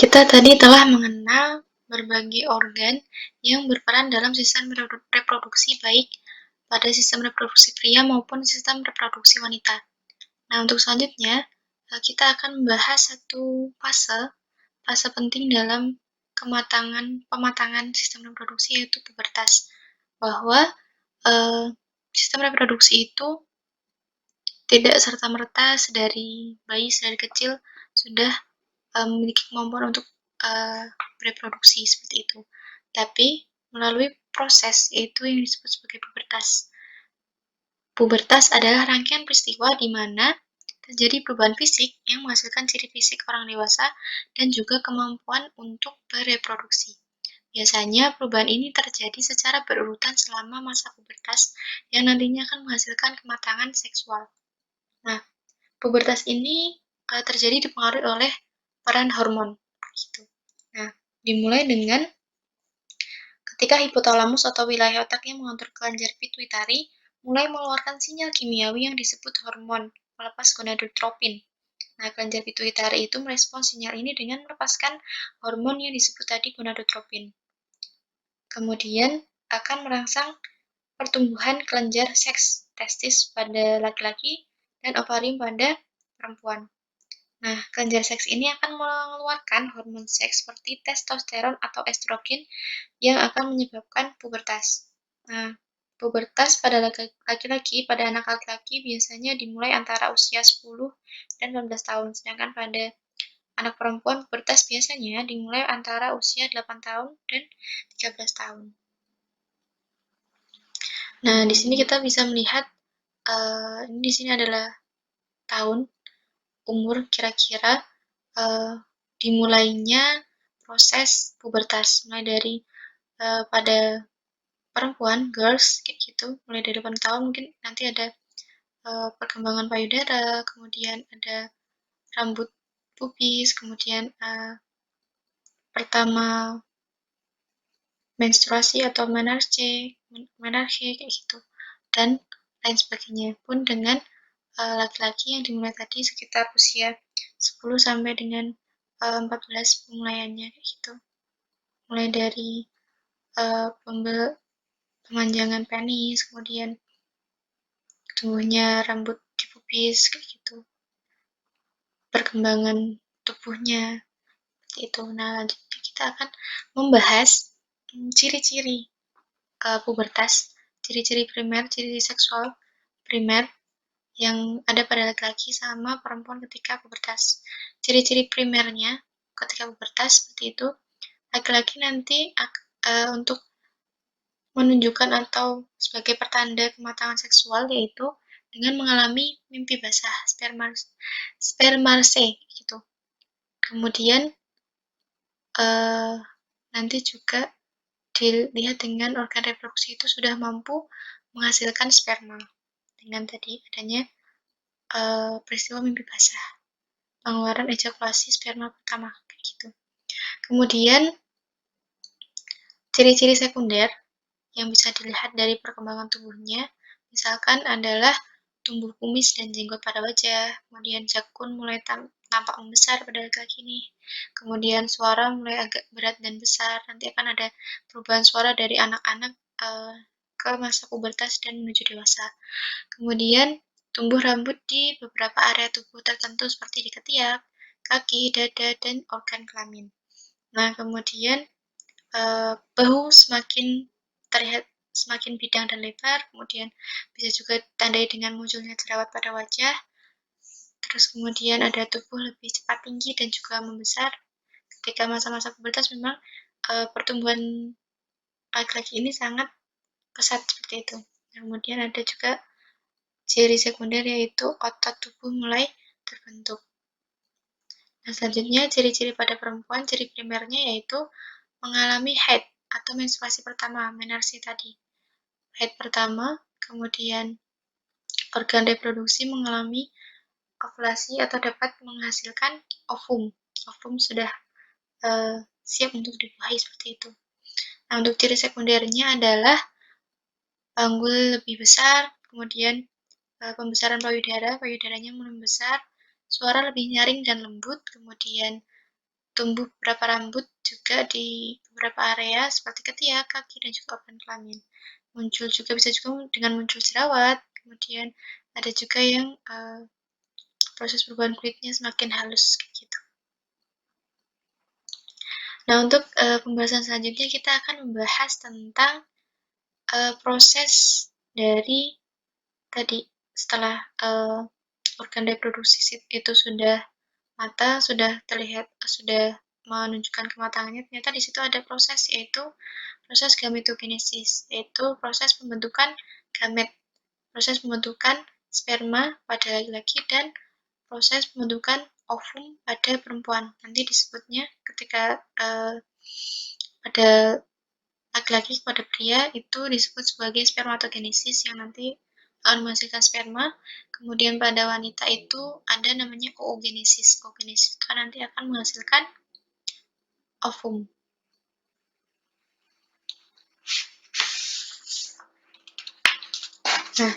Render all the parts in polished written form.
Kita tadi telah mengenal berbagai organ yang berperan dalam sistem reproduksi baik pada sistem reproduksi pria maupun sistem reproduksi wanita. Nah, untuk selanjutnya, kita akan membahas satu fase penting dalam pematangan sistem reproduksi yaitu pubertas. Bahwa eh, sistem reproduksi itu tidak serta-merta dari kecil sudah memiliki kemampuan untuk bereproduksi seperti itu. Tapi melalui proses yaitu yang disebut sebagai pubertas. Pubertas adalah rangkaian peristiwa di mana terjadi perubahan fisik yang menghasilkan ciri fisik orang dewasa dan juga kemampuan untuk bereproduksi. Biasanya perubahan ini terjadi secara berurutan selama masa pubertas yang nantinya akan menghasilkan kematangan seksual. Nah, pubertas ini terjadi dipengaruhi oleh peran hormon gitu. Nah, dimulai dengan ketika hipotalamus atau wilayah otak yang mengatur kelenjar pituitari mulai mengeluarkan sinyal kimiawi yang disebut hormon pelepas gonadotropin. Nah, kelenjar pituitari itu merespons sinyal ini dengan melepaskan hormon yang disebut tadi gonadotropin. Kemudian akan merangsang pertumbuhan kelenjar seks testis pada laki-laki dan ovarium pada perempuan. Nah, kelenjar seks ini akan mengeluarkan hormon seks seperti testosteron atau estrogen yang akan menyebabkan pubertas. Nah, pubertas pada laki-laki, pada anak laki-laki biasanya dimulai antara usia 10 dan 15 tahun, sedangkan pada anak perempuan pubertas biasanya dimulai antara usia 8 tahun dan 13 tahun. Nah, di sini kita bisa melihat di sini adalah tahun umur kira-kira dimulainya proses pubertas, mulai dari pada perempuan, girls, kayak gitu, mulai dari 8 tahun mungkin nanti ada perkembangan payudara, kemudian ada rambut pubis, kemudian pertama menstruasi atau menarche kayak gitu, dan lain sebagainya. Pun dengan laki-laki yang dimulai tadi sekitar usia 10 sampai dengan 14 pemulaiannya kayak gitu. Mulai dari pemanjangan penis, kemudian tumbuhnya rambut di pubis kayak gitu. Perkembangan tubuhnya seperti itu. Nah, lanjutnya kita akan membahas ciri-ciri pubertas, ciri-ciri primer, ciri seksual primer yang ada pada laki-laki sama perempuan ketika pubertas. Ciri-ciri primernya ketika pubertas seperti itu, laki-laki nanti untuk menunjukkan atau sebagai pertanda kematangan seksual yaitu dengan mengalami mimpi basah spermarse gitu. Kemudian nanti juga dilihat dengan organ reproduksi itu sudah mampu menghasilkan sperma dengan tadi adanya peristiwa mimpi basah, pengeluaran ejakulasi sperma pertama kayak gitu. Kemudian ciri-ciri sekunder yang bisa dilihat dari perkembangan tubuhnya misalkan adalah tumbuh kumis dan jenggot pada wajah, kemudian jakun mulai tampak membesar pada laki-laki ini, kemudian suara mulai agak berat dan besar, nanti akan ada perubahan suara dari anak-anak ke masa pubertas dan menuju dewasa. Kemudian tumbuh rambut di beberapa area tubuh tertentu seperti di ketiak, kaki, dada, dan organ kelamin. Nah, kemudian bahu semakin terlihat semakin bidang dan lebar, kemudian bisa juga ditandai dengan munculnya jerawat pada wajah, terus kemudian ada tubuh lebih cepat tinggi dan juga membesar. Ketika masa-masa pubertas memang pertumbuhan laki-laki ini sangat pesat seperti itu. Kemudian ada juga ciri sekunder yaitu otot tubuh mulai terbentuk. Nah, selanjutnya ciri-ciri pada perempuan, ciri primernya yaitu mengalami haid atau menstruasi pertama, menarche tadi. Haid pertama, kemudian organ reproduksi mengalami ovulasi atau dapat menghasilkan ovum. Ovum sudah siap untuk dibuahi seperti itu. Nah, untuk ciri sekundernya adalah panggul lebih besar, kemudian pembesaran payudara, payudaranya mulai membesar, suara lebih nyaring dan lembut, kemudian tumbuh beberapa rambut juga di beberapa area seperti ketiak, kaki, dan juga organ kelamin. Bisa juga dengan muncul jerawat, kemudian ada juga yang proses perubahan kulitnya semakin halus kayak gitu. Nah, untuk pembahasan selanjutnya kita akan membahas tentang proses dari tadi setelah organ reproduksi itu sudah matang, sudah terlihat, sudah menunjukkan kematangannya, ternyata di situ ada proses, yaitu proses gametogenesis, yaitu proses pembentukan gamet, proses pembentukan sperma pada laki-laki, dan proses pembentukan ovum pada perempuan. Nanti disebutnya ketika pada laki-laki pada pria itu disebut sebagai spermatogenesis yang nanti akan menghasilkan sperma. Kemudian pada wanita itu ada namanya oogenesis. Oogenesis itu nanti akan menghasilkan ovum. Nah,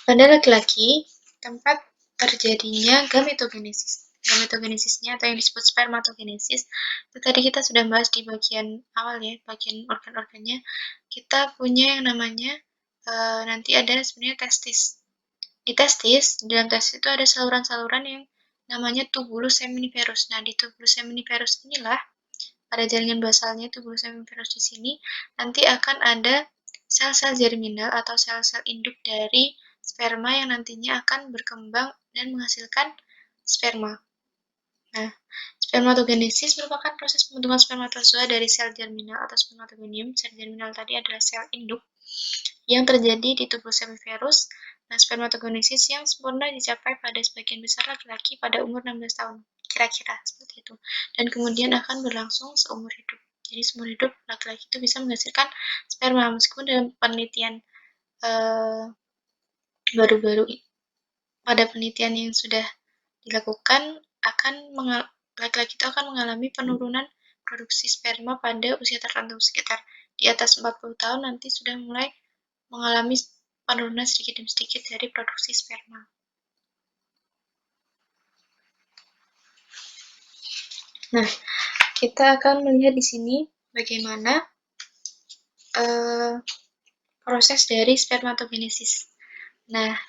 pada laki-laki tempat terjadinya gametogenesis. Gametogenesisnya atau yang disebut spermatogenesis itu tadi kita sudah bahas di bagian awal ya, bagian organ-organnya. Kita punya yang namanya nanti ada sebenarnya testis. Di testis, di dalam testis itu ada saluran-saluran yang namanya tubulus seminiferus. Nah, di tubulus seminiferus inilah pada jaringan basalnya tubulus seminiferus di sini nanti akan ada sel-sel germinal atau sel-sel induk dari sperma yang nantinya akan berkembang dan menghasilkan sperma. Nah, spermatogenesis merupakan proses pembentukan spermatozoa dari sel germinal atau spermatogonium. Sel germinal tadi adalah sel induk yang terjadi di tubuh seminiferus. Nah, spermatogenesis yang sempurna dicapai pada sebagian besar laki-laki pada umur 16 tahun, kira-kira seperti itu. Dan kemudian akan berlangsung seumur hidup. Jadi seumur hidup laki-laki itu bisa menghasilkan sperma, meskipun dalam penelitian baru-baru pada penelitian yang sudah dilakukan laki-laki itu akan mengalami penurunan produksi sperma pada usia tertentu, sekitar di atas 40 tahun nanti sudah mulai mengalami penurunan sedikit demi sedikit dari produksi sperma. Nah, kita akan melihat di sini bagaimana proses dari spermatogenesis. Nah,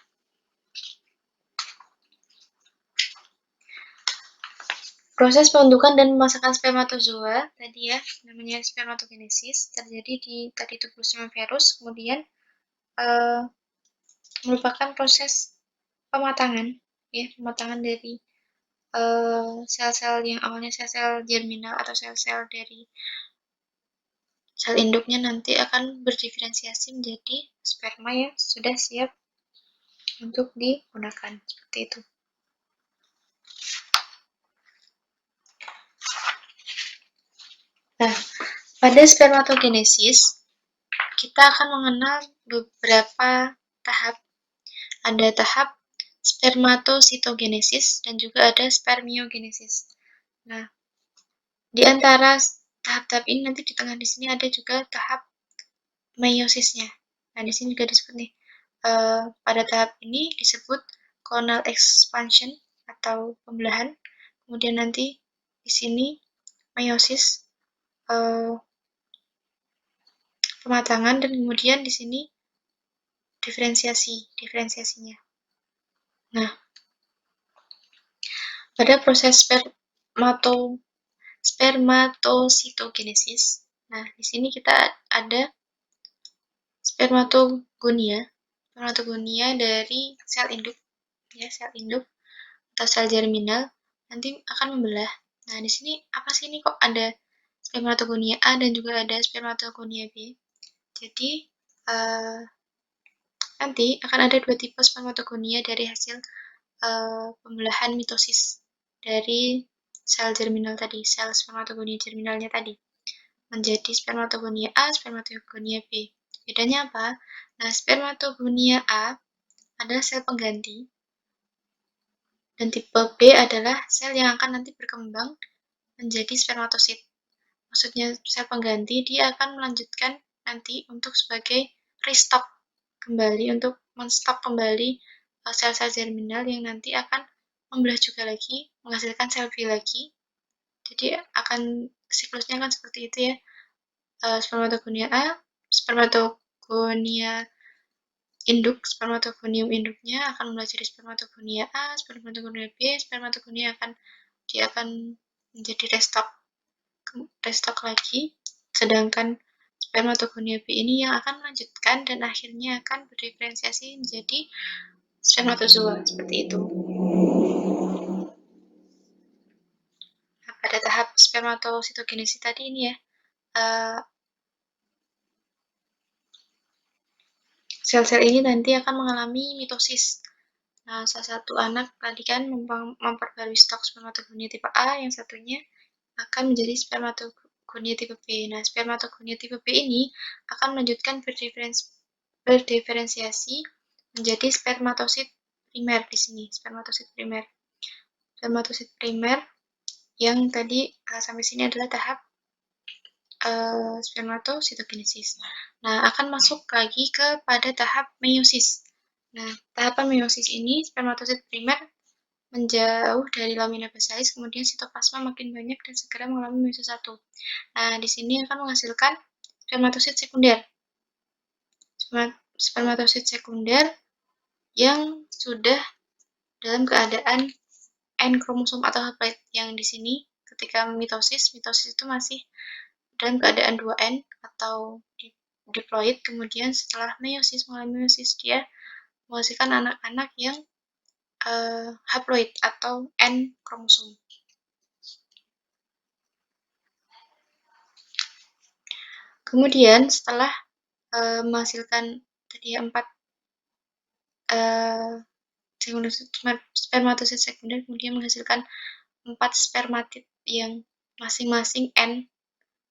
proses pembentukan dan pemasakan spermatozoa tadi ya, namanya spermatogenesis, terjadi di tadi tubulus seminiferus, kemudian merupakan proses pematangan ya, pematangan dari sel-sel yang awalnya sel-sel germinal atau sel-sel dari sel induknya nanti akan berdiferensiasi menjadi sperma yang sudah siap untuk digunakan, seperti itu. Nah, pada spermatogenesis kita akan mengenal beberapa tahap. Ada tahap spermatositogenesis dan juga ada spermiogenesis. Nah, di antara tahap-tahap ini nanti di tengah di sini ada juga tahap meiosisnya. Nah, di sini juga disebut nih. Pada tahap ini disebut clonal expansion atau pembelahan. Kemudian nanti di sini meiosis pematangan, dan kemudian di sini diferensiasinya. Nah, pada proses spermatositogenesis. Nah, di sini kita ada spermatogonia dari sel induk ya, sel induk atau sel germinal nanti akan membelah. Nah, di sini apa sih ini kok ada spermatogonia A dan juga ada spermatogonia B? Jadi nanti akan ada dua tipe spermatogonia dari hasil pembelahan mitosis dari sel germinal tadi, sel spermatogonia germinalnya tadi menjadi spermatogonia A, spermatogonia B. Bedanya apa? Nah, spermatogonia A adalah sel pengganti dan tipe B adalah sel yang akan nanti berkembang menjadi spermatosit. Maksudnya sel pengganti dia akan melanjutkan nanti untuk sebagai restock kembali, untuk menstop kembali sel-sel germinal yang nanti akan membelah juga lagi, menghasilkan sel V lagi, Jadi siklusnya akan seperti itu ya. Spermatogonia A, spermatogonia spermatogonium induknya akan mulai jadi spermatogonia A, spermatogonia B, spermatogonia dia akan menjadi restock lagi, sedangkan spermatogonia B ini yang akan melanjutkan dan akhirnya akan berdiferensiasi menjadi spermatozoa, seperti itu. Nah, pada tahap spermatositogenesis tadi ini ya, sel-sel ini nanti akan mengalami mitosis. Nah, salah satu anak tadi kan memperbarui stok spermatogonia tipe A, yang satunya akan menjadi spermatogonia tipe B. Nah, spermatogonia tipe B ini akan melanjutkan berdiferensiasi menjadi spermatosit primer di sini, spermatosit primer. Spermatosit primer yang tadi sampai sini adalah tahap spermatositogenesis. Nah, akan masuk lagi kepada tahap meiosis. Nah, tahapan meiosis ini spermatosit primer menjauh dari lamina basalis, kemudian sitoplasma makin banyak dan segera mengalami meiosis 1. Nah, di sini akan menghasilkan spermatosit sekunder. Spermatosit sekunder yang sudah dalam keadaan N kromosom atau haploid, yang di sini ketika mitosis itu masih dalam keadaan 2N atau diploid, kemudian setelah mengalami meiosis dia menghasilkan anak-anak yang haploid atau N kromosom. Kemudian setelah menghasilkan tadi 4 spermatosit sekunder, kemudian menghasilkan 4 spermatid yang masing-masing N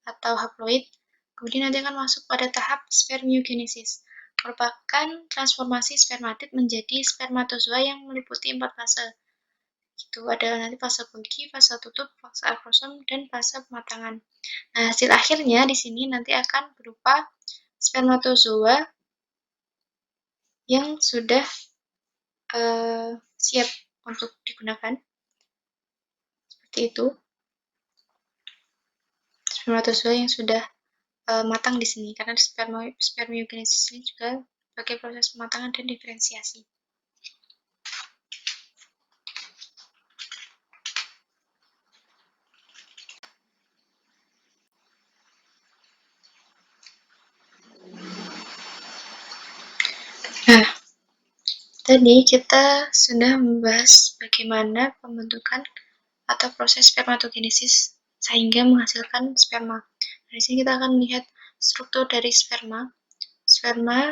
atau haploid, kemudian nanti akan masuk pada tahap spermiogenesis, merupakan transformasi spermatid menjadi spermatozoa yang meliputi 4 fase. Itu adalah nanti fase Golgi, fase tutup, fase akrosom, dan fase pematangan. Nah, hasil akhirnya di sini nanti akan berupa spermatozoa yang sudah siap untuk digunakan. Seperti itu. Spermatozoa yang sudah matang di sini, karena spermiogenesis ini juga sebagai proses pematangan dan diferensiasi. Nah, tadi kita sudah membahas bagaimana pembentukan atau proses spermatogenesis sehingga menghasilkan sperma. Di sini kita akan melihat struktur dari sperma. Sperma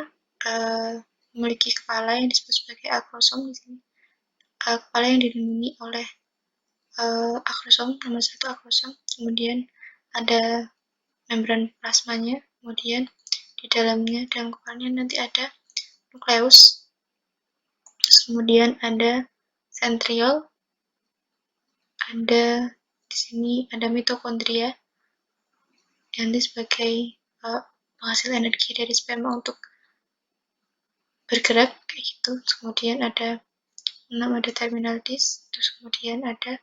memiliki kepala yang disebut sebagai akrosom di sini. Kepala yang dilindungi oleh akrosom, nomor 1 akrosom, kemudian ada membran plasmanya, kemudian di dalam kepalanya nanti ada nukleus, terus kemudian ada sentriol, ada di sini ada mitokondria yang sebagai penghasil energi dari sperma untuk bergerak kayak gitu. Kemudian ada terminal disc, terus kemudian ada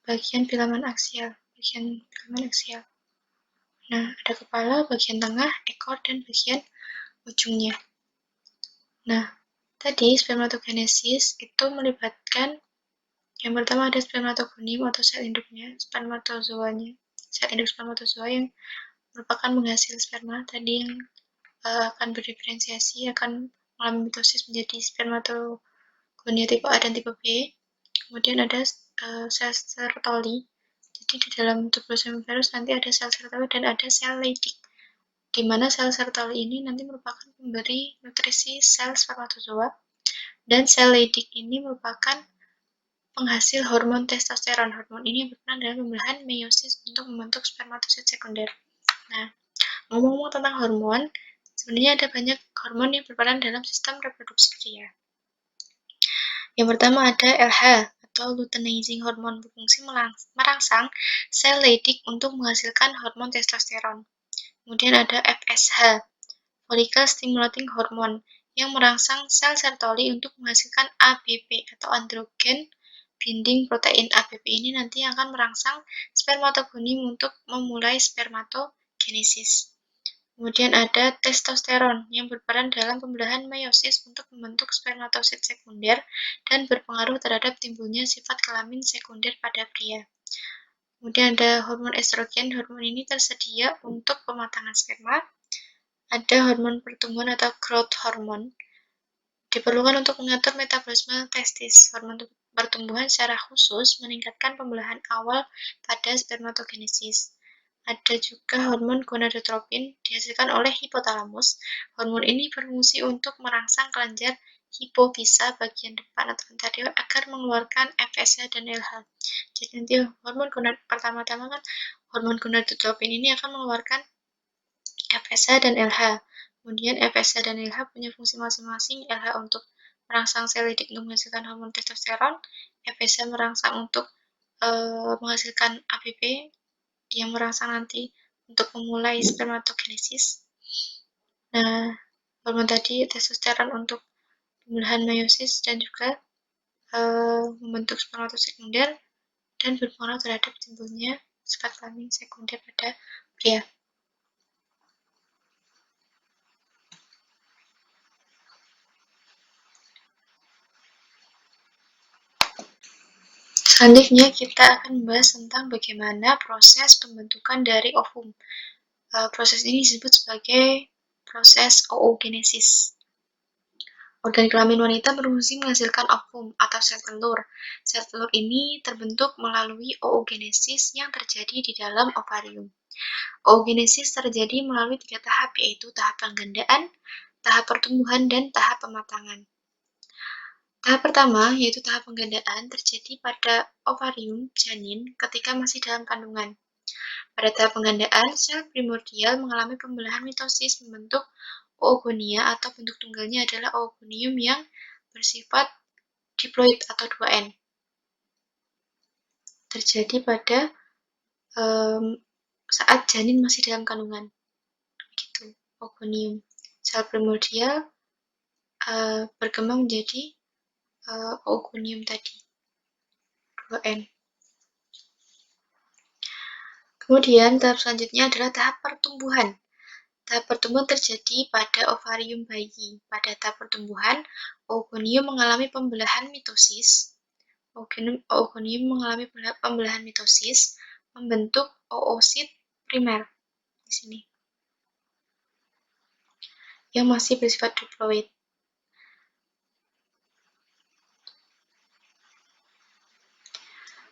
bagian filamen aksial. Nah, ada kepala, bagian tengah, ekor, dan bagian ujungnya. Nah, tadi spermatogenesis itu melibatkan yang pertama ada spermatogonium atau sel induknya, spermatozoanya, sel induk spermatozoa yang merupakan penghasil sperma tadi yang akan berdiferensiasi, akan mengalami mitosis menjadi spermatogonia tipe A dan tipe B. Kemudian ada sel Sertoli. Jadi di dalam tubuh Seminiferus nanti ada sel Sertoli dan ada sel Leydig, di mana sel Sertoli ini nanti merupakan pemberi nutrisi sel spermatozoa, dan sel Leydig ini merupakan penghasil hormon testosteron. Hormon ini berperan dalam pembelahan meiosis untuk membentuk spermatosit sekunder. Nah, ngomong-ngomong tentang hormon, sebenarnya ada banyak hormon yang berperan dalam sistem reproduksi pria. Yang pertama ada LH atau luteinizing hormon, berfungsi merangsang sel Leydig untuk menghasilkan hormon testosteron. Kemudian ada FSH, follicle stimulating hormone, yang merangsang sel Sertoli untuk menghasilkan ABP atau androgen binding protein ABP ini nanti akan merangsang spermatogonim untuk memulai spermatogenesis. Kemudian ada testosteron yang berperan dalam pembelahan meiosis untuk membentuk spermatosit sekunder dan berpengaruh terhadap timbulnya sifat kelamin sekunder pada pria. Kemudian ada hormon estrogen. Hormon ini tersedia untuk pematangan sperma. Ada hormon pertumbuhan atau growth hormone. Diperlukan untuk mengatur metabolisme testis. Hormon pertumbuhan secara khusus meningkatkan pembelahan awal pada spermatogenesis. Ada juga hormon gonadotropin dihasilkan oleh hipotalamus. Hormon ini berfungsi untuk merangsang kelenjar hipofisa bagian depan atau anterior agar mengeluarkan FSH dan LH. Jadi nanti hormon pertama-tama kan hormon gonadotropin ini akan mengeluarkan FSH dan LH. Kemudian FSH dan LH punya fungsi masing-masing. LH untuk merangsang sel lidik untuk menghasilkan hormon testosteron, FSH merangsang untuk menghasilkan ABP yang merangsang nanti untuk memulai spermatogenesis. Nah, hormon tadi testosteron untuk pembelahan meiosis dan juga membentuk spermatosit sekunder dan berpengaruh terhadap timbulnya sifat kelamin sekunder pada pria. Selanjutnya kita akan membahas tentang bagaimana proses pembentukan dari ovum. Proses ini disebut sebagai proses oogenesis. Organ kelamin wanita berfungsi menghasilkan ovum atau sel telur. Sel telur ini terbentuk melalui oogenesis yang terjadi di dalam ovarium. Oogenesis terjadi melalui 3 tahap, yaitu tahap penggandaan, tahap pertumbuhan, dan tahap pematangan. Tahap pertama, yaitu tahap penggandaan, terjadi pada ovarium janin ketika masih dalam kandungan. Pada tahap penggandaan, sel primordial mengalami pembelahan mitosis membentuk oogonia atau bentuk tunggalnya adalah oogonium yang bersifat diploid atau 2N. Terjadi pada saat janin masih dalam kandungan. Gitu, oogonium. Sel primordial berkembang menjadi oogonium tadi, 2N. Kemudian tahap selanjutnya adalah tahap pertumbuhan. Tahap pertumbuhan terjadi pada ovarium bayi. Pada tahap pertumbuhan, oogonium mengalami pembelahan mitosis. Oogonium mengalami pembelahan mitosis membentuk oosit primer di sini yang masih bersifat diploid.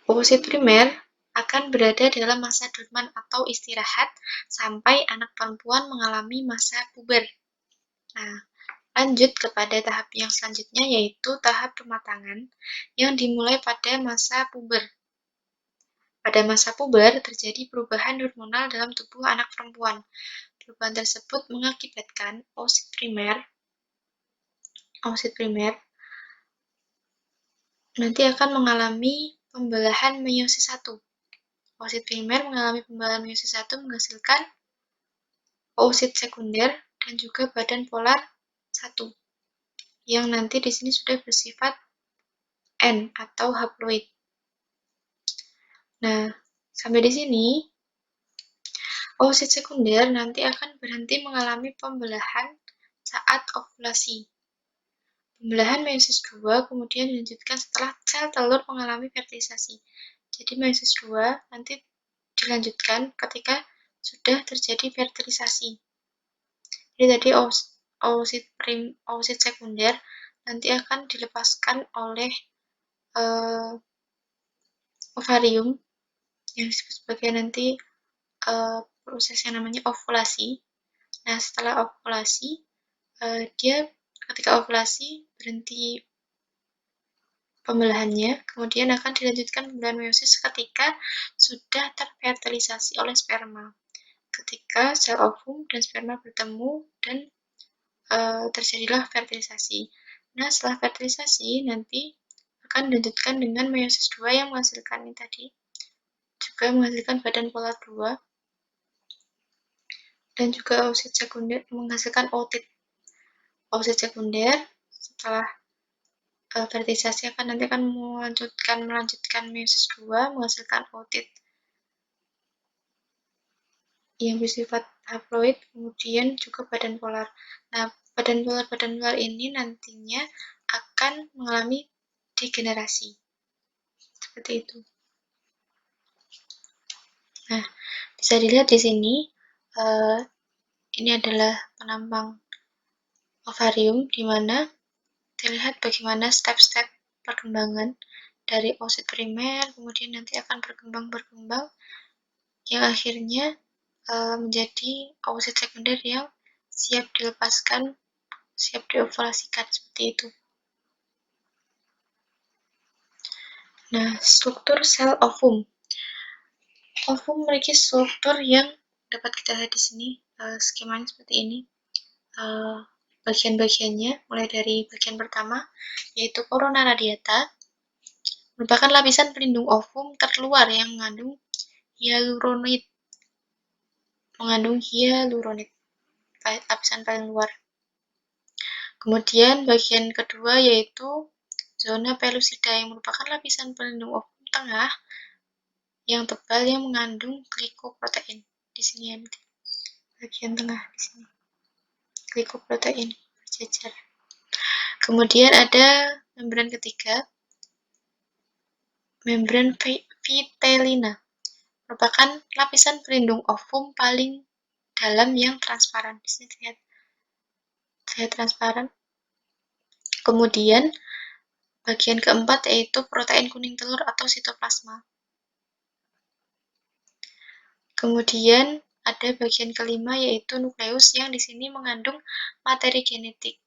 Oosit primer akan berada dalam masa dorman atau istirahat sampai anak perempuan mengalami masa puber. Nah, lanjut kepada tahap yang selanjutnya, yaitu tahap pematangan yang dimulai pada masa puber. Pada masa puber terjadi perubahan hormonal dalam tubuh anak perempuan. Perubahan tersebut mengakibatkan oosit primer nanti akan mengalami pembelahan meiosis 1. Oosit primer mengalami pembelahan meiosis 1 menghasilkan oosit sekunder dan juga badan polar 1 yang nanti di sini sudah bersifat N atau haploid. Nah, sampai di sini oosit sekunder nanti akan berhenti mengalami pembelahan saat ovulasi. Pembelahan meiosis 2 kemudian dilanjutkan setelah sel telur mengalami fertilisasi. Jadi meiosis 2 nanti dilanjutkan ketika sudah terjadi fertilisasi. Jadi tadi oosit sekunder nanti akan dilepaskan oleh ovarium yang disebut sebagai nanti proses yang namanya ovulasi. Nah, setelah ovulasi, dia ketika ovulasi berhenti pembelahannya, kemudian akan dilanjutkan pembelahan meiosis ketika sudah terfertilisasi oleh sperma. Ketika sel ovum dan sperma bertemu dan terjadilah fertilisasi. Nah, setelah fertilisasi nanti akan dilanjutkan dengan meiosis 2 yang menghasilkan ini tadi, juga menghasilkan badan polar 2 dan juga oosit sekunder menghasilkan ootit. Oosit sekunder setelah fertilisasi nanti akan melanjutkan meiosis 2, menghasilkan ootit yang bersifat haploid, kemudian juga badan polar. Nah, badan polar ini nantinya akan mengalami degenerasi. Seperti itu. Nah, bisa dilihat di sini, ini adalah penampang ovarium, di mana terlihat bagaimana step-step perkembangan dari oosit primer, kemudian nanti akan berkembang yang akhirnya menjadi oosit sekunder yang siap dilepaskan, siap diovolasikan, seperti itu. Nah, struktur sel ovum. Ovum memiliki struktur yang dapat kita lihat di sini, skemanya seperti ini. Bagian-bagiannya mulai dari bagian pertama, yaitu corona radiata, merupakan lapisan pelindung ovum terluar yang mengandung hyaluronid, lapisan paling luar. Kemudian bagian kedua yaitu zona pellucida, yang merupakan lapisan pelindung ovum tengah yang tebal yang mengandung glikoprotein. Di sini ya, bagian tengah di sini. Glikoprotein berjejer. Kemudian ada membran ketiga, membran vitellina, merupakan lapisan pelindung ovum paling dalam yang transparan. Di sini terlihat transparan. Kemudian bagian keempat yaitu protein kuning telur atau sitoplasma. Kemudian ada bagian kelima yaitu nukleus, yang di sini mengandung materi genetik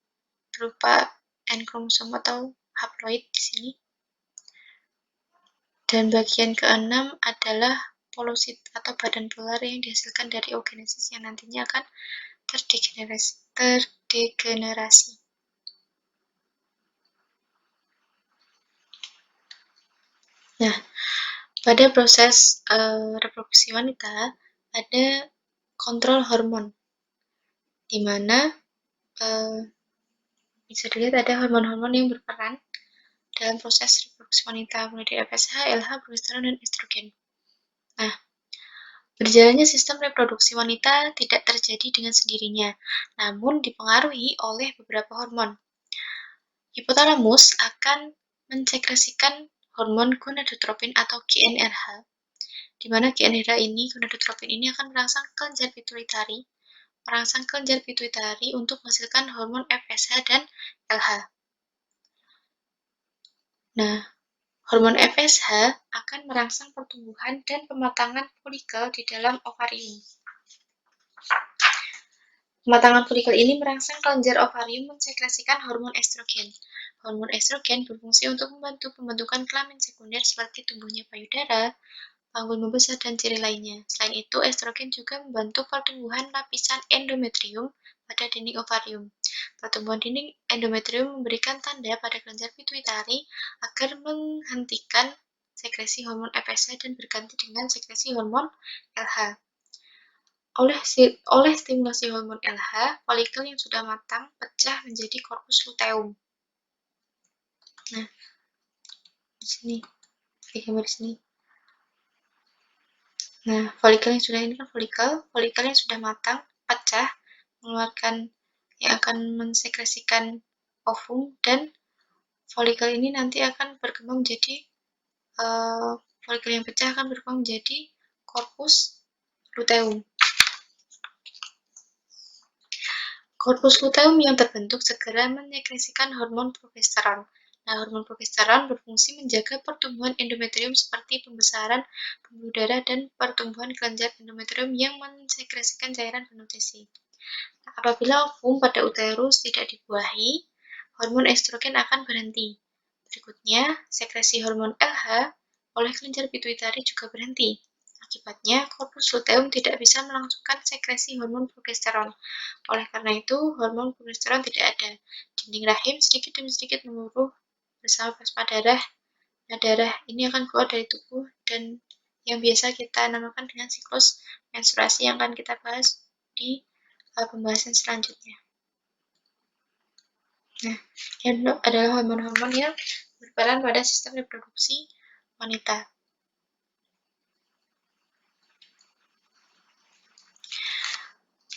berupa N kromosom atau haploid di sini. Dan bagian keenam adalah polosit atau badan polar yang dihasilkan dari oogenesis yang nantinya akan terdegenerasi. Nah, pada proses reproduksi wanita ada kontrol hormon, di mana bisa dilihat ada hormon-hormon yang berperan dalam proses reproduksi wanita, mulai dari FSH, LH, progesteron, dan estrogen. Nah, berjalannya sistem reproduksi wanita tidak terjadi dengan sendirinya, namun dipengaruhi oleh beberapa hormon. Hipotalamus akan mensekresikan hormon gonadotropin atau GnRH, di mana gonadotropin ini akan merangsang kelenjar pituitari untuk menghasilkan hormon FSH dan LH. Nah, hormon FSH akan merangsang pertumbuhan dan pematangan folikel di dalam ovarium. Pematangan folikel ini merangsang kelenjar ovarium mensekresikan hormon estrogen. Hormon estrogen berfungsi untuk membantu pembentukan kelamin sekunder seperti tumbuhnya payudara, panggul membesar, dan ciri lainnya. Selain itu, estrogen juga membantu pertumbuhan lapisan endometrium pada dinding ovarium. Pertumbuhan dinding endometrium memberikan tanda pada kelenjar pituitari agar menghentikan sekresi hormon FSH dan berganti dengan sekresi hormon LH. Oleh stimulasi hormon LH, folikel yang sudah matang pecah menjadi korpus luteum. Nah, di sini, gambar di sini. Nah, folikel yang sudah matang pecah, mengeluarkan yang akan mensekresikan ovum, dan folikel ini nanti akan berkembang menjadi folikel yang pecah akan berkembang menjadi korpus luteum. Korpus luteum yang terbentuk segera mensekresikan hormon progesteron. Nah, hormon progesteron berfungsi menjaga pertumbuhan endometrium seperti pembesaran pembuluh darah dan pertumbuhan kelenjar endometrium yang mensekresikan cairan penutrisi. Nah, apabila ovum pada uterus tidak dibuahi, hormon estrogen akan berhenti. Berikutnya, sekresi hormon LH oleh kelenjar pituitari juga berhenti. Akibatnya, korpus luteum tidak bisa melangsungkan sekresi hormon progesteron. Oleh karena itu, hormon progesteron tidak ada. Dinding rahim sedikit demi sedikit meluruh bersama plasma darah. Nah, darah ini akan keluar dari tubuh dan yang biasa kita namakan dengan siklus menstruasi yang akan kita bahas di pembahasan selanjutnya. Nah, ini adalah hormon-hormon yang berperan pada sistem reproduksi wanita.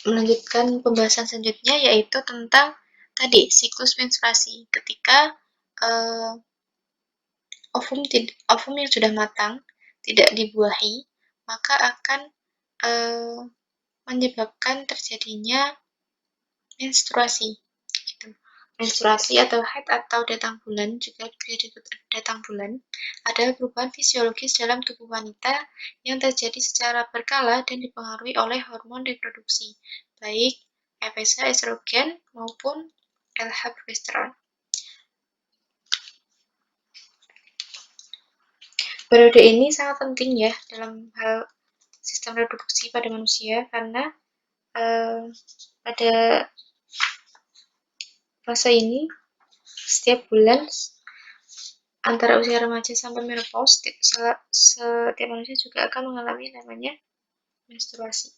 Melanjutkan pembahasan selanjutnya yaitu tentang tadi siklus menstruasi. Ketika ovum yang sudah matang tidak dibuahi, maka akan menyebabkan terjadinya menstruasi. Gitu. Menstruasi atau haid atau datang bulan juga disebut datang bulan adalah perubahan fisiologis dalam tubuh wanita yang terjadi secara berkala dan dipengaruhi oleh hormon reproduksi, baik FSH estrogen maupun LH progesteron. Periode ini sangat penting ya dalam hal sistem reproduksi pada manusia karena pada masa ini setiap bulan antara usia remaja sampai menopause setiap manusia juga akan mengalami namanya menstruasi.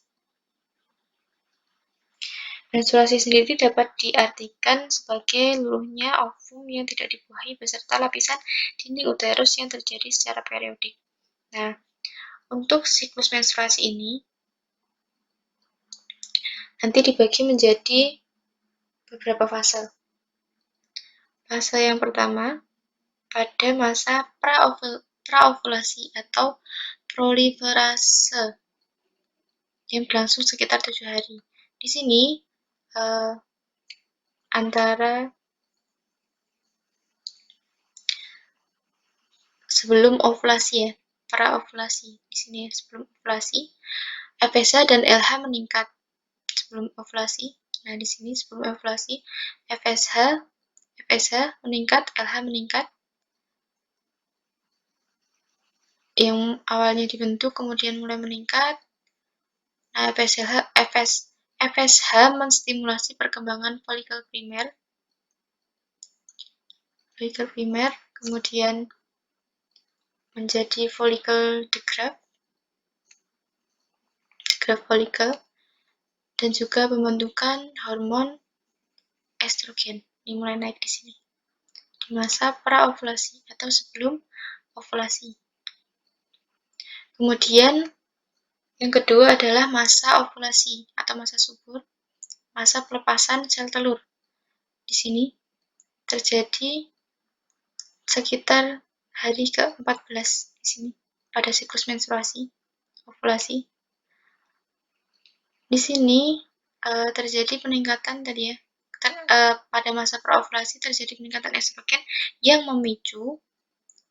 Menstruasi sendiri dapat diartikan sebagai luluhnya ovum yang tidak dibuahi beserta lapisan dinding uterus yang terjadi secara periodik. Nah, untuk siklus menstruasi ini nanti dibagi menjadi beberapa fase. Fase yang pertama pada masa praovulasi atau proliferase yang berlangsung sekitar 7 hari. Di sini antara sebelum ovulasi ya, praovulasi. Di sini sebelum ovulasi, FSH dan LH meningkat sebelum ovulasi. Nah, di sini sebelum ovulasi, FSH meningkat, LH meningkat. Yang awalnya dibentuk kemudian mulai meningkat. Nah, FSH menstimulasi perkembangan folikel primer, kemudian menjadi folikel degraf folikel, dan juga pembentukan hormon estrogen. Ini mulai naik di sini di masa praovulasi atau sebelum ovulasi. Kemudian yang kedua adalah masa ovulasi atau masa subur, masa pelepasan sel telur. Di sini terjadi sekitar hari ke-14 di sini pada siklus menstruasi, ovulasi. Di sini terjadi peningkatan tadi ya. Pada masa praovulasi terjadi peningkatan estrogen yang memicu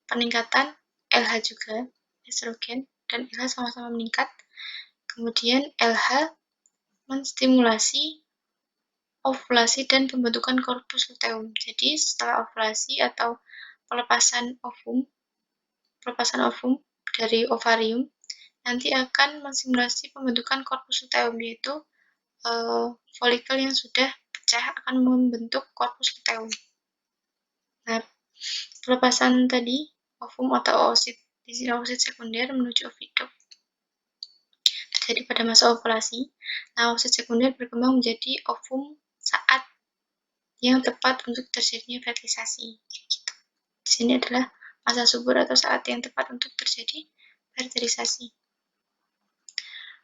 peningkatan LH juga, estrogen dan LH sama-sama meningkat. Kemudian LH menstimulasi ovulasi dan pembentukan korpus luteum. Jadi setelah ovulasi atau pelepasan ovum dari ovarium nanti akan menstimulasi pembentukan korpus luteum, yaitu folikel yang sudah pecah akan membentuk korpus luteum. Nah, pelepasan tadi ovum atau oosit, di sini oosit sekunder menuju oviduk terjadi pada masa ovulasi. Nah, oosit sekunder berkembang menjadi ovum saat yang tepat untuk terjadinya fertilisasi. Gitu. Di sini adalah masa subur atau saat yang tepat untuk terjadi fertilisasi.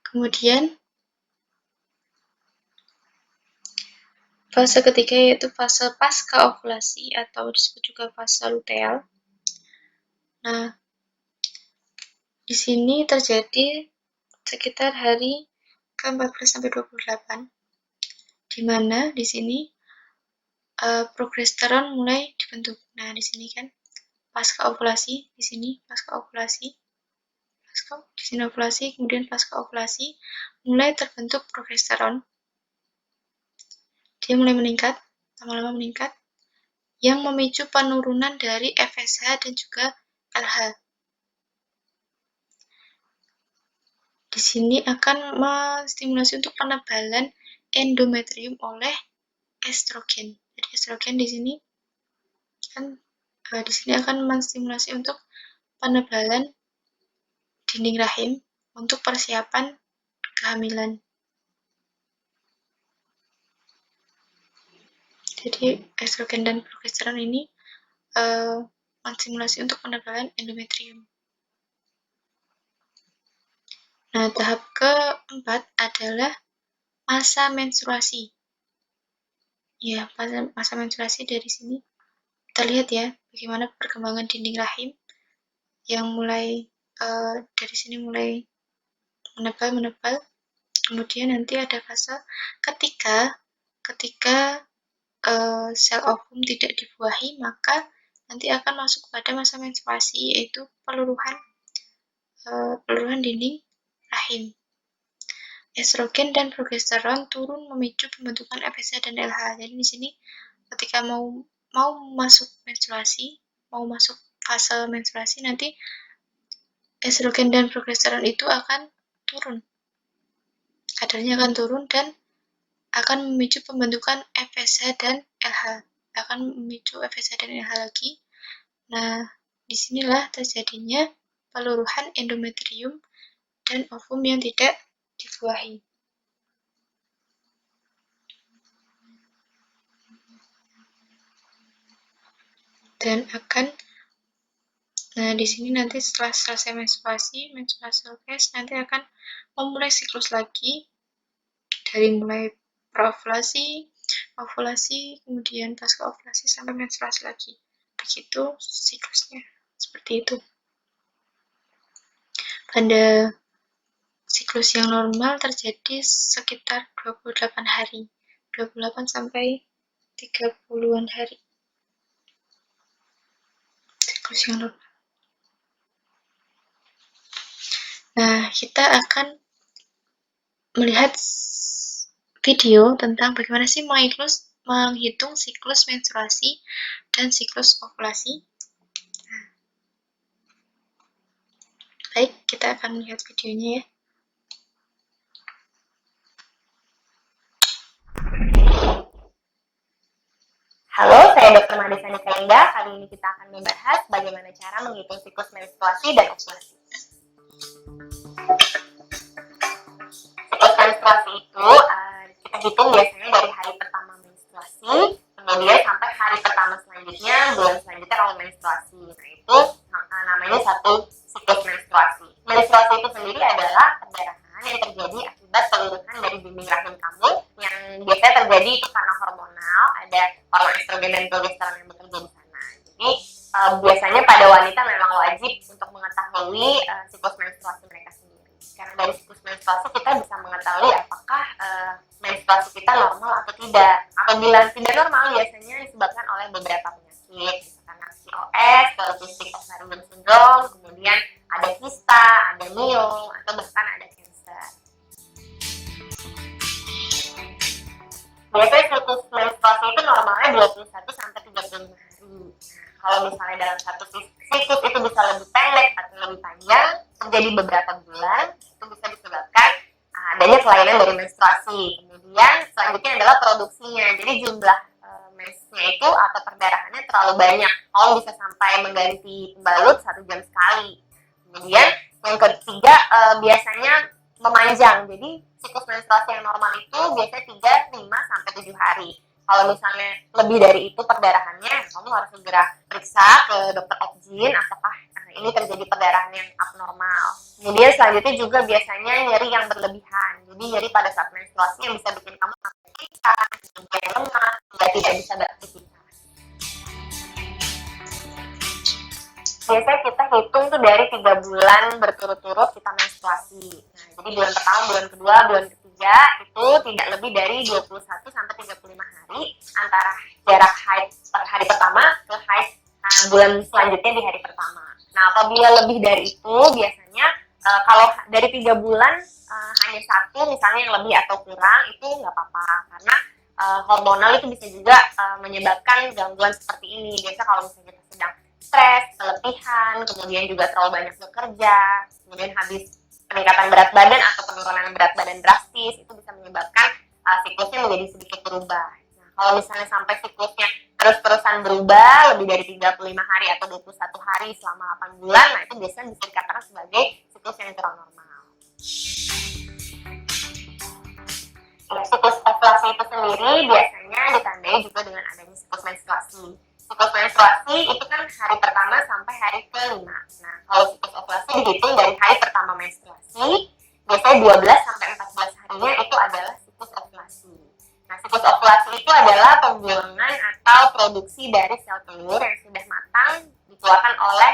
Kemudian fase ketiga yaitu fase pasca ovulasi atau disebut juga fase luteal. Nah, di sini terjadi sekitar hari ke-14 sampai 28, di mana di sini progesteron mulai dibentuk. Nah, di sini kan pasca ovulasi, di sini pasca ovulasi, di sini ovulasi, kemudian pasca ovulasi mulai terbentuk progesteron. Dia mulai meningkat, lama-lama meningkat, yang memicu penurunan dari FSH dan juga LH. Di sini akan menstimulasi untuk penebalan endometrium oleh estrogen. Jadi estrogen di sini kan di sini akan menstimulasi untuk penebalan dinding rahim untuk persiapan kehamilan. Jadi estrogen dan progesteron ini menstimulasi untuk penebalan endometrium. Nah, tahap keempat adalah masa menstruasi. Ya, masa menstruasi dari sini kita lihat ya, bagaimana perkembangan dinding rahim yang mulai dari sini mulai menebal, kemudian nanti ada fase ketika sel ovum tidak dibuahi, maka nanti akan masuk pada masa menstruasi, yaitu peluruhan dinding rahim. Estrogen dan progesteron turun memicu pembentukan FSH dan LH. Jadi di sini ketika mau masuk fase menstruasi, nanti estrogen dan progesteron itu akan turun. Kadarnya akan turun dan akan memicu pembentukan FSH dan LH. Akan memicu FSH dan LH lagi. Nah, disinilah terjadinya peluruhan endometrium dan ovum yang tidak dibuahi. Dan nah di sini nanti setelah selesai menstruasi selesai, nanti akan memulai siklus lagi dari mulai praovulasi, ovulasi, kemudian pasca ovulasi sampai menstruasi lagi. Begitu siklusnya, seperti itu. Pada siklus yang normal terjadi sekitar 28 hari, 28 sampai 30-an hari. Siklus yang normal. Nah, kita akan melihat video tentang bagaimana sih menghitung siklus menstruasi dan siklus ovulasi. Nah, baik, kita akan melihat videonya ya. Halo, saya Dr. Mahadesa Nikainda. Kali ini kita akan membahas bagaimana cara menghitung siklus menstruasi dan ovulasi. Siklus menstruasi itu kita hitung biasanya dari hari pertama menstruasi, kemudian sampai hari pertama selanjutnya, bulan selanjutnya kalau menstruasi. Nah, itu namanya satu siklus menstruasi. Menstruasi itu sendiri adalah perdarahan yang terjadi akibat peluruhan dari dinding rahim kamu yang biasanya terjadi itu karena hormonal, ada hormon estrogen dan progesteron yang bekerja di sana. Jadi biasanya pada wanita memang wajib untuk mengetahui siklus menstruasi mereka sendiri. Karena dari siklus menstruasi kita bisa mengetahui apakah menstruasi kita normal atau tidak. Apabila tidak normal biasanya disebabkan oleh beberapa penyakit, misalkan PCOS, polycystic ovarian syndrome, kemudian ada kista, ada miom, atau bahkan ada kanker. Biasanya siklus menstruasi itu normalnya 21 sampai 35 hari. Kalau misalnya dalam satu siklus itu bisa lebih pendek atau lebih panjang, terjadi beberapa bulan, itu bisa disebabkan adanya kelainan dari menstruasi. Kemudian selanjutnya adalah produksinya. Jadi jumlah mensnya itu atau perdarahannya terlalu banyak. Kalau bisa sampai mengganti pembalut 1 jam sekali. Kemudian yang ketiga biasanya memanjang. Jadi siklus menstruasi yang normal itu biasanya 3, 5, sampai 7 hari. Kalau misalnya lebih dari itu perdarahannya, kamu harus segera periksa ke dokter obgyn apakah ini terjadi perdarahan yang abnormal. Kemudian selanjutnya juga biasanya nyeri yang berlebihan. Jadi nyeri pada saat menstruasi yang bisa bikin kamu kesakitan, kemudian lemah, hingga tidak bisa beraktivitas. Biasanya kita hitung tuh dari 3 bulan berturut-turut kita menstruasi. Nah, jadi bulan pertama, bulan kedua, bulan ketiga itu tidak lebih dari 21 sampai 35 hari antara jarak haid per hari pertama ke haid bulan selanjutnya di hari pertama. Nah, apabila lebih dari itu biasanya kalau dari 3 bulan hanya satu misalnya yang lebih atau kurang itu nggak apa-apa karena hormonal itu bisa juga menyebabkan gangguan seperti ini. Biasa kalau misalnya kita sedang stres, keletihan, kemudian juga terlalu banyak bekerja, kemudian habis peningkatan berat badan atau penurunan berat badan drastis, itu bisa menyebabkan siklusnya menjadi sedikit berubah. Nah, kalau misalnya sampai siklusnya terus-terusan berubah lebih dari 35 hari atau 21 hari selama 8 bulan, nah itu biasanya bisa dikatakan sebagai siklus yang kurang normal. Ya, siklus ovulasi itu sendiri biasanya ditandai juga dengan adanya siklus menstruasi. Siklus menstruasi itu kan hari pertama sampai hari kelima. Nah, kalau siklus ovulasi dihitung dari hari pertama menstruasi, biasanya 12 sampai 14 harinya itu adalah siklus ovulasi. Nah, siklus ovulasi itu adalah pembuangan atau produksi dari sel telur yang sudah matang dikeluarkan oleh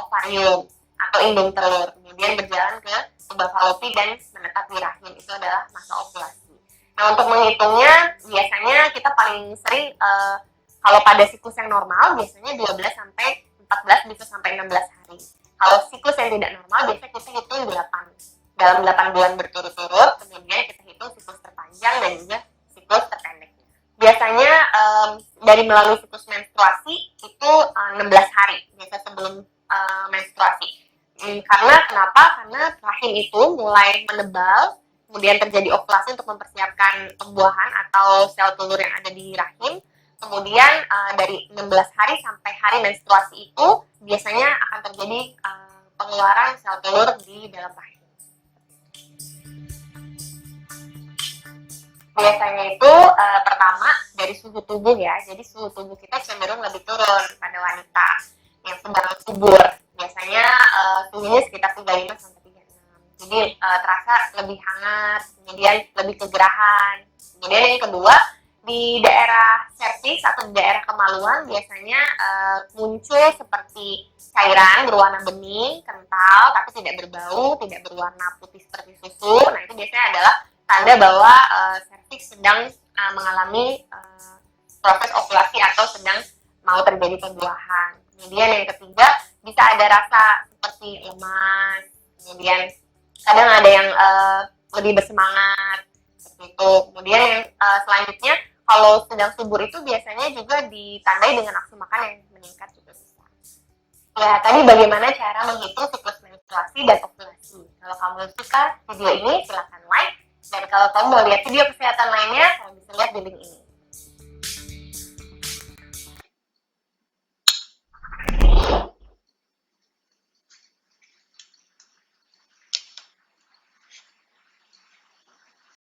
ovarium atau indung telur, kemudian berjalan ke tuba falopi dan menetap di rahim. Itu adalah masa ovulasi. Nah, untuk menghitungnya biasanya kita paling sering kalau pada siklus yang normal biasanya 12 sampai 14 bisa sampai 16 hari. Kalau siklus yang tidak normal biasanya kita hitung 8 dalam 8 bulan berturut-turut, kemudian kita hitung siklus terpanjang dan juga siklus terpendeknya. Biasanya dari melalui siklus menstruasi itu 16 hari biasa sebelum menstruasi. Karena kenapa? Karena rahim itu mulai menebal, kemudian terjadi ovulasi untuk mempersiapkan pembuahan atau sel telur yang ada di rahim. Kemudian dari 16 hari sampai hari menstruasi itu biasanya akan terjadi pengeluaran sel telur di dalam rahim. Biasanya itu pertama dari suhu tubuh ya, jadi suhu tubuh kita cenderung lebih turun pada wanita yang sedang subur. Biasanya suhunya sekitar 35 sampai 36. Jadi terasa lebih hangat, kemudian lebih kegerahan. Kemudian yang kedua, di daerah serviks atau di daerah kemaluan biasanya muncul seperti cairan berwarna bening, kental, tapi tidak berbau, tidak berwarna putih seperti susu. Nah, itu biasanya adalah tanda bahwa serviks sedang mengalami proses ovulasi atau sedang mau terjadi pembuahan. Kemudian yang ketiga, bisa ada rasa seperti lemas, kemudian kadang ada yang lebih bersemangat, seperti itu. Kemudian yang selanjutnya, kalau sedang subur itu biasanya juga ditandai dengan nafsu makan yang meningkat juga bisa. Ya, tadi bagaimana cara menghitung siklus menstruasi dan ovulasi. Kalau kamu suka video ini, silahkan like. Dan kalau kamu mau lihat video kesehatan lainnya, kamu bisa lihat di link ini.